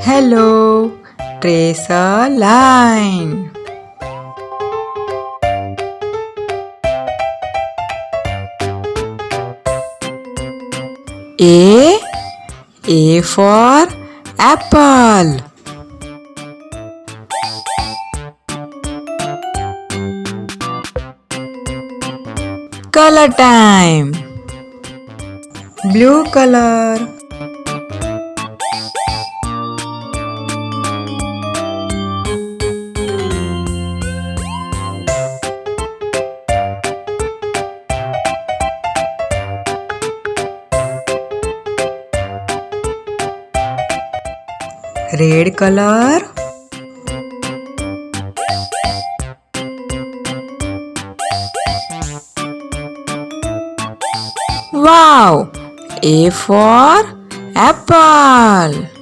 Hello. Trace a line. A for apple. Color time. Blue color. Red color. Wow! A for apple.